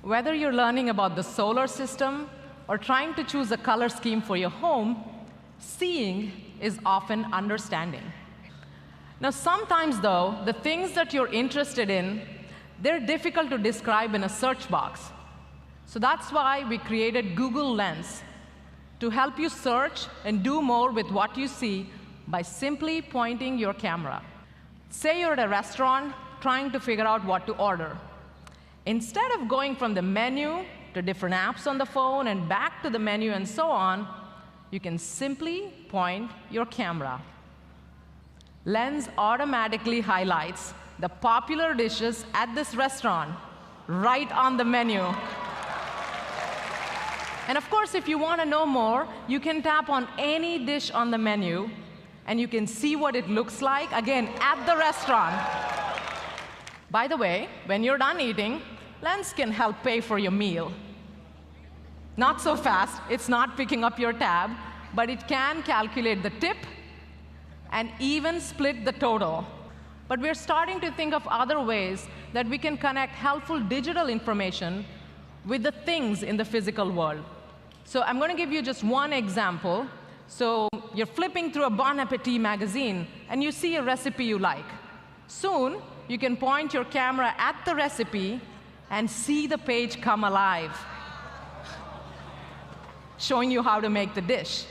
Whether you're learning about the solar system or trying to choose a color scheme for your home, seeing is often understanding. Now, sometimes, though, the things that you're interested in, they're difficult to describe in a search box. So that's why we created Google Lens to help you search and do more with what you see by simply pointing your camera. Say you're at a restaurant trying to figure out what to order. Instead of going from the menu to different apps on the phone and back to the menu and so on, you can simply point your camera. Lens automatically highlights the popular dishes at this restaurant right on the menu. And of course, if you want to know more, you can tap on any dish on the menu, and you can see what it looks like, again, at the restaurant. By the way, when you're done eating, Lens can help pay for your meal. Not so fast. It's not picking up your tab, but it can calculate the tip and even split the total. But we're starting to think of other ways that we can connect helpful digital information with the things in the physical world. So I'm going to give you just one example. So you're flipping through a Bon Appetit magazine, and you see a recipe you like. Soon, you can point your camera at the recipe and see the page come alive, showing you how to make the dish.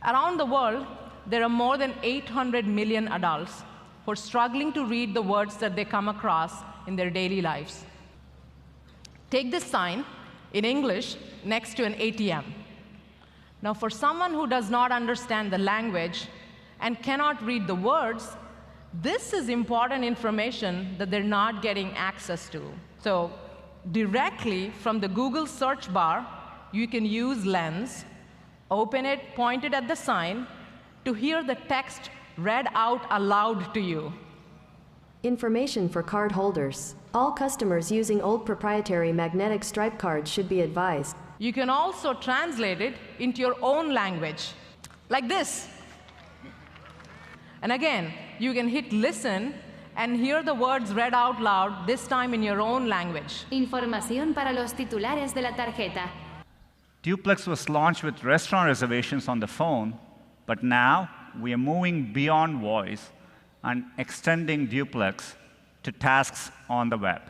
Around the world, there are more than 800 million adults who are struggling to read the words that they come across in their daily lives. Take this sign in English next to an ATM. Now, for someone who does not understand the language and cannot read the words, this is important information that they're not getting access to. So directly from the Google search bar, you can use Lens, open it, point it at the sign, to hear the text read out aloud to you. Information for card holders. All customers using old proprietary magnetic stripe cards should be advised. You can also translate it into your own language, like this. And again, you can hit listen and hear the words read out loud, this time in your own language. Información para los titulares de la tarjeta. Duplex was launched with restaurant reservations on the phone, but now we are moving beyond voice and extending Duplex to tasks on the web.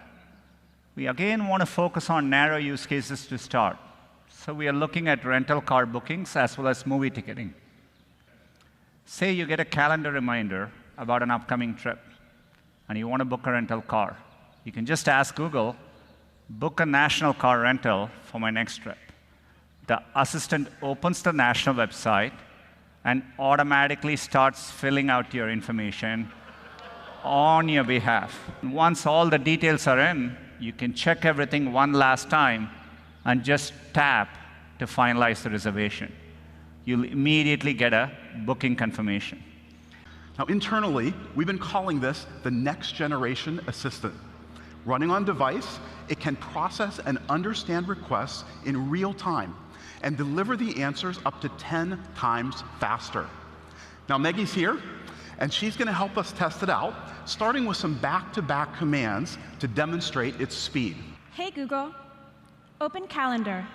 We again want to focus on narrow use cases to start. So we are looking at rental car bookings as well as movie ticketing. Say you get a calendar reminder about an upcoming trip, and you want to book a rental car. You can just ask Google, book a national car rental for my next trip. The assistant opens the national website and automatically starts filling out your information on your behalf. Once all the details are in, you can check everything one last time and just tap to finalize the reservation. You'll immediately get a booking confirmation. Now, internally, we've been calling this the next generation assistant. Running on device, it can process and understand requests in real time and deliver the answers up to 10 times faster. Now, Maggie's here, and she's going to help us test it out, starting with some back-to-back commands to demonstrate its speed. Hey Google, open Calendar,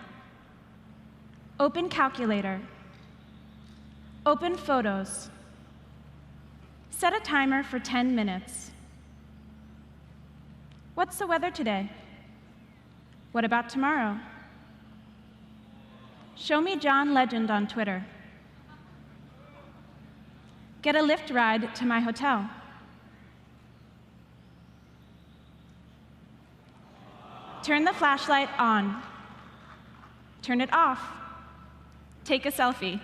open Calculator, open Photos, set a timer for 10 minutes. What's the weather today? What about tomorrow? Show me John Legend on Twitter. Get a Lyft ride to my hotel. Turn the flashlight on. Turn it off. Take a selfie.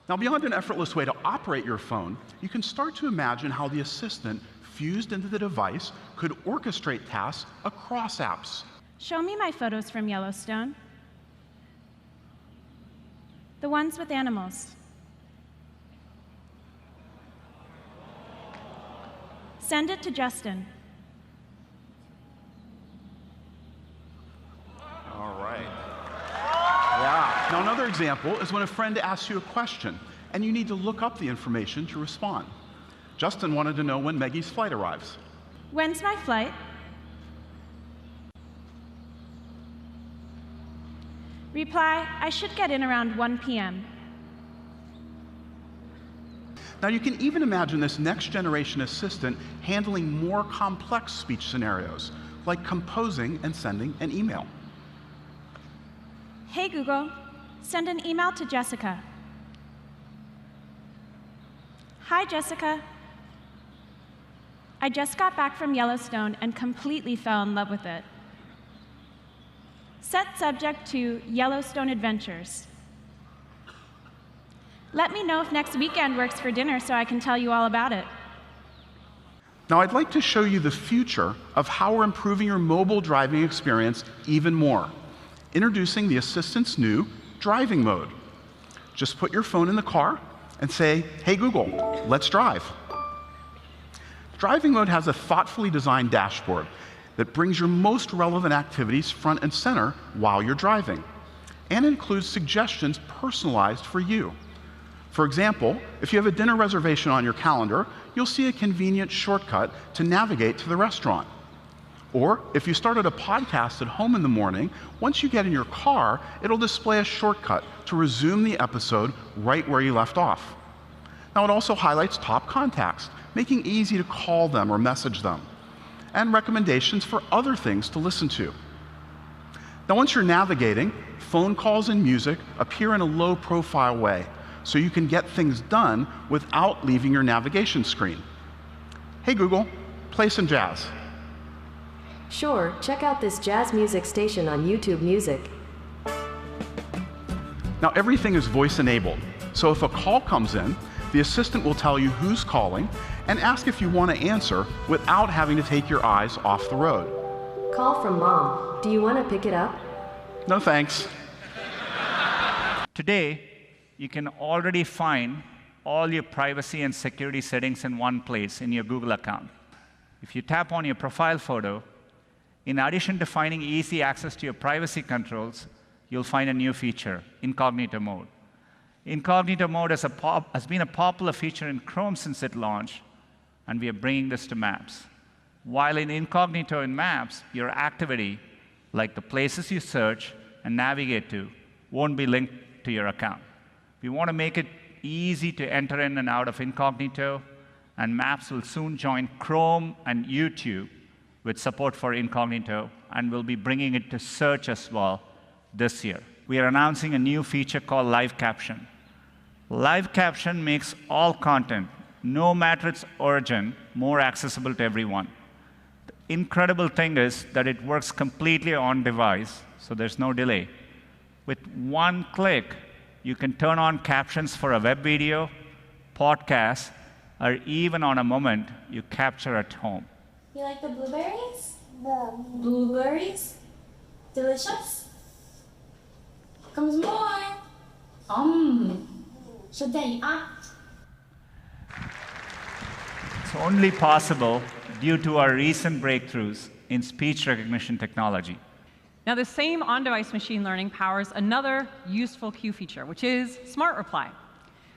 Now, beyond an effortless way to operate your phone, you can start to imagine how the assistant fused into the device could orchestrate tasks across apps. Show me my photos from Yellowstone. The ones with animals. Send it to Justin. All right. Yeah. Now, another example is when a friend asks you a question and you need to look up the information to respond. Justin wanted to know when Maggie's flight arrives. When's my flight? Reply, I should get in around 1 p.m. Now you can even imagine this next generation assistant handling more complex speech scenarios, like composing and sending an email. Hey Google, send an email to Jessica. Hi Jessica. I just got back from Yellowstone and completely fell in love with it. Set subject to Yellowstone Adventures. Let me know if next weekend works for dinner so I can tell you all about it. Now I'd like to show you the future of how we're improving your mobile driving experience even more. Introducing the assistant's new driving mode. Just put your phone in the car and say, hey Google, let's drive. Driving mode has a thoughtfully designed dashboard that brings your most relevant activities front and center while you're driving, and includes suggestions personalized for you. For example, if you have a dinner reservation on your calendar, you'll see a convenient shortcut to navigate to the restaurant. Or if you started a podcast at home in the morning, once you get in your car, it'll display a shortcut to resume the episode right where you left off. Now it also highlights top contacts, making it easy to call them or message them, and recommendations for other things to listen to. Now once you're navigating, phone calls and music appear in a low-profile way, so you can get things done without leaving your navigation screen. Hey Google, play some jazz. Sure, check out this jazz music station on YouTube Music. Now everything is voice-enabled, so if a call comes in, the assistant will tell you who's calling and ask if you want to answer without having to take your eyes off the road. Call from Mom. Do you want to pick it up? No thanks. Today, you can already find all your privacy and security settings in one place in your Google account. If you tap on your profile photo, in addition to finding easy access to your privacy controls, you'll find a new feature, Incognito Mode. Incognito Mode has been a popular feature in Chrome since it launched, and we are bringing this to Maps. While in Incognito in Maps, your activity, like the places you search and navigate to, won't be linked to your account. We want to make it easy to enter in and out of Incognito, and Maps will soon join Chrome and YouTube with support for Incognito, and we'll be bringing it to search as well this year. We are announcing a new feature called Live Caption. Live Caption makes all content, no matter its origin, more accessible to everyone. The incredible thing is that it works completely on device, so there's no delay. With one click, you can turn on captions for a web video, podcast, or even on a moment you capture at home. You like the blueberries? The blueberries? Delicious? Comes more. Should they It's only possible due to our recent breakthroughs in speech recognition technology. Now, the same on-device machine learning powers another useful Q feature, which is Smart Reply.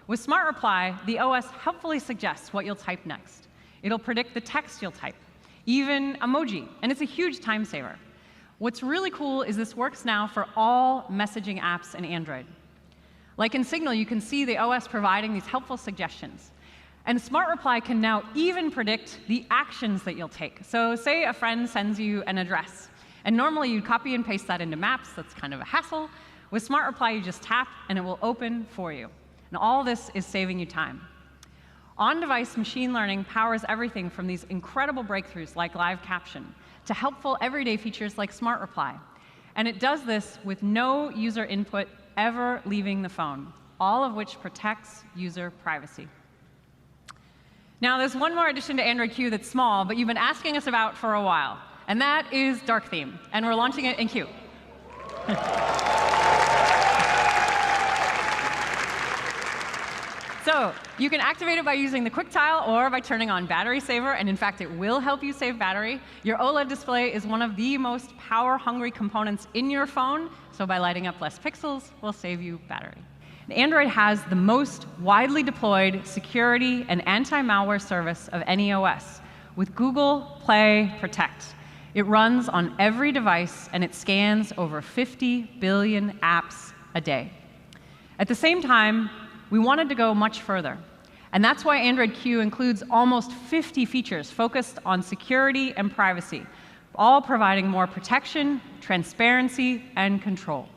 With Smart Reply, the OS helpfully suggests what you'll type next. It'll predict the text you'll type, even emoji, and it's a huge time saver. What's really cool is this works now for all messaging apps in Android. Like in Signal, you can see the OS providing these helpful suggestions. And Smart Reply can now even predict the actions that you'll take. So say a friend sends you an address, and normally you'd copy and paste that into Maps. That's kind of a hassle. With Smart Reply, you just tap, and it will open for you. And all this is saving you time. On-device machine learning powers everything from these incredible breakthroughs like Live Caption to helpful everyday features like Smart Reply. And it does this with no user input ever leaving the phone, all of which protects user privacy. Now, there's one more addition to Android Q that's small, but you've been asking us about for a while, and that is Dark Theme, and we're launching it in Q. So you can activate it by using the quick tile or by turning on Battery Saver, and in fact, it will help you save battery. Your OLED display is one of the most power-hungry components in your phone, so by lighting up less pixels will save you battery. Android has the most widely deployed security and anti-malware service of any OS, with Google Play Protect. It runs on every device, and it scans over 50 billion apps a day. At the same time, we wanted to go much further. And that's why Android Q includes almost 50 features focused on security and privacy, all providing more protection, transparency, and control.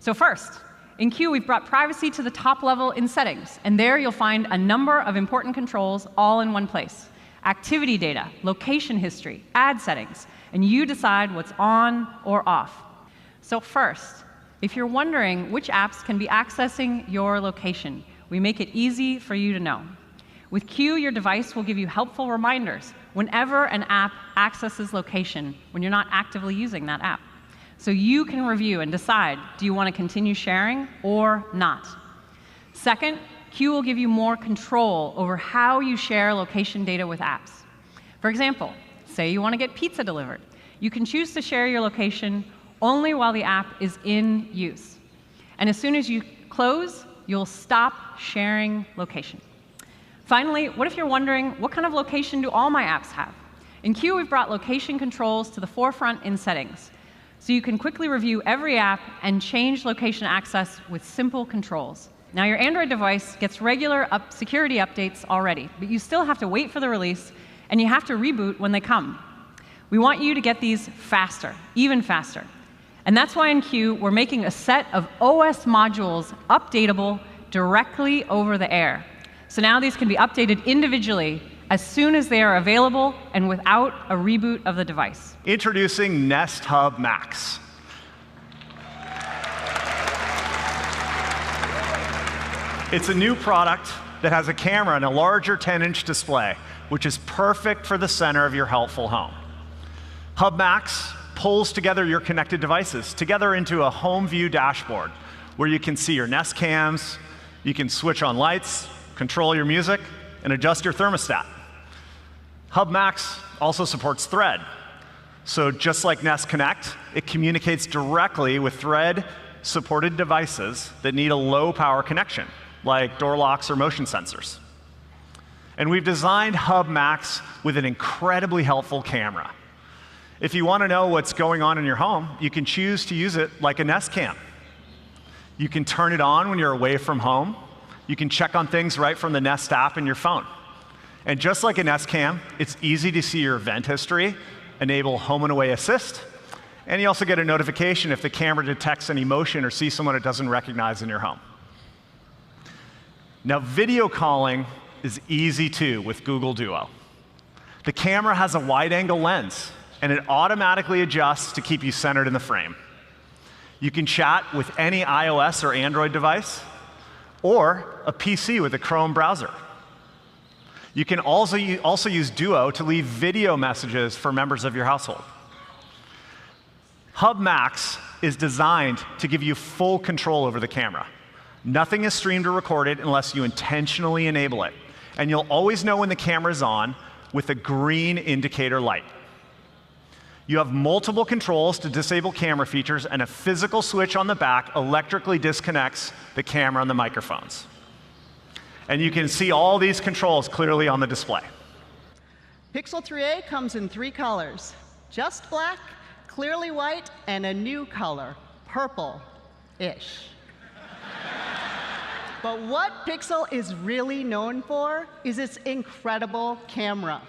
So first, in Q, we've brought privacy to the top level in settings. And there you'll find a number of important controls all in one place. Activity data, location history, ad settings, and you decide what's on or off. So first, if you're wondering which apps can be accessing your location, we make it easy for you to know. With Q, your device will give you helpful reminders whenever an app accesses location when you're not actively using that app. So you can review and decide, do you want to continue sharing or not? Second, Q will give you more control over how you share location data with apps. For example, say you want to get pizza delivered. You can choose to share your location only while the app is in use. And as soon as you close, you'll stop sharing location. Finally, what if you're wondering, what kind of location do all my apps have? In Q, we've brought location controls to the forefront in settings. So you can quickly review every app and change location access with simple controls. Now, your Android device gets regular security updates already, but you still have to wait for the release, and you have to reboot when they come. We want you to get these faster, even faster. And that's why in Q, we're making a set of OS modules updatable directly over the air. So now these can be updated individually as soon as they are available and without a reboot of the device. Introducing Nest Hub Max. It's a new product that has a camera and a larger 10-inch display, which is perfect for the center of your helpful home. Hub Max pulls together your connected devices together into a home view dashboard where you can see your Nest cams, you can switch on lights, control your music, and adjust your thermostat. Hub Max also supports Thread. So just like Nest Connect, it communicates directly with Thread-supported devices that need a low-power connection, like door locks or motion sensors. And we've designed Hub Max with an incredibly helpful camera. If you want to know what's going on in your home, you can choose to use it like a Nest Cam. You can turn it on when you're away from home. You can check on things right from the Nest app in your phone. And just like a Nest Cam, it's easy to see your event history, enable Home and Away Assist, and you also get a notification if the camera detects any motion or sees someone it doesn't recognize in your home. Now, video calling is easy too with Google Duo. The camera has a wide-angle lens, and it automatically adjusts to keep you centered in the frame. You can chat with any iOS or Android device, or a PC with a Chrome browser. You can also use Duo to leave video messages for members of your household. Hub Max is designed to give you full control over the camera. Nothing is streamed or recorded unless you intentionally enable it. And you'll always know when the camera's on with a green indicator light. You have multiple controls to disable camera features, and a physical switch on the back electrically disconnects the camera and the microphones. And you can see all these controls clearly on the display. Pixel 3a comes in 3 colors: just black, clearly white, and a new color, purple-ish. But what Pixel is really known for is its incredible camera.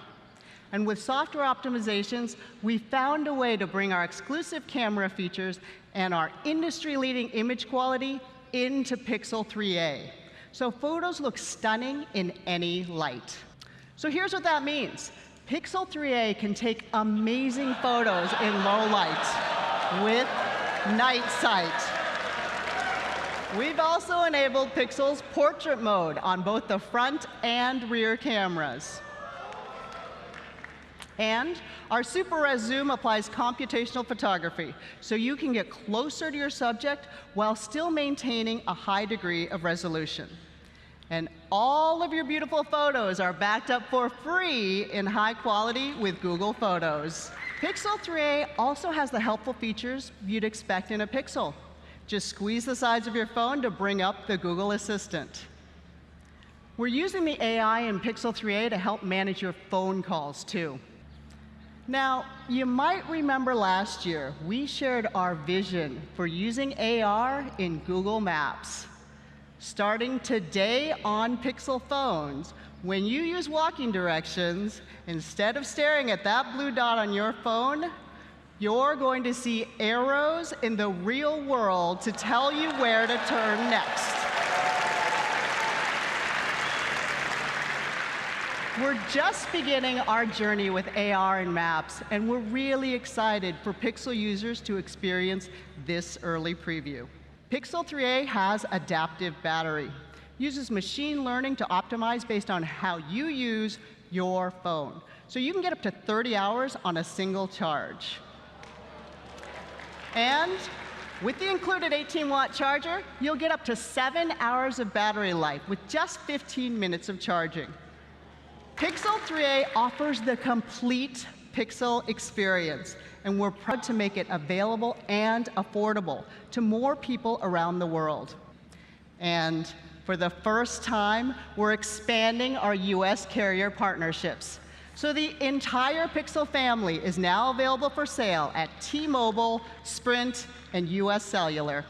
And with software optimizations, we found a way to bring our exclusive camera features and our industry-leading image quality into Pixel 3a. So photos look stunning in any light. So here's what that means. Pixel 3a can take amazing photos in low light with night sight. We've also enabled Pixel's portrait mode on both the front and rear cameras. And our SuperRes zoom applies computational photography, so you can get closer to your subject while still maintaining a high degree of resolution. And all of your beautiful photos are backed up for free in high quality with Google Photos. Pixel 3a also has the helpful features you'd expect in a Pixel. Just squeeze the sides of your phone to bring up the Google Assistant. We're using the AI in Pixel 3a to help manage your phone calls, too. Now, you might remember last year, we shared our vision for using AR in Google Maps. Starting today on Pixel phones, when you use walking directions, instead of staring at that blue dot on your phone, you're going to see arrows in the real world to tell you where to turn next. We're just beginning our journey with AR and Maps, and we're really excited for Pixel users to experience this early preview. Pixel 3a has adaptive battery, uses machine learning to optimize based on how you use your phone. So you can get up to 30 hours on a single charge. And with the included 18-watt charger, you'll get up to 7 hours of battery life with just 15 minutes of charging. Pixel 3a offers the complete Pixel experience, and we're proud to make it available and affordable to more people around the world. And for the first time, we're expanding our US carrier partnerships. So the entire Pixel family is now available for sale at T-Mobile, Sprint, and US Cellular.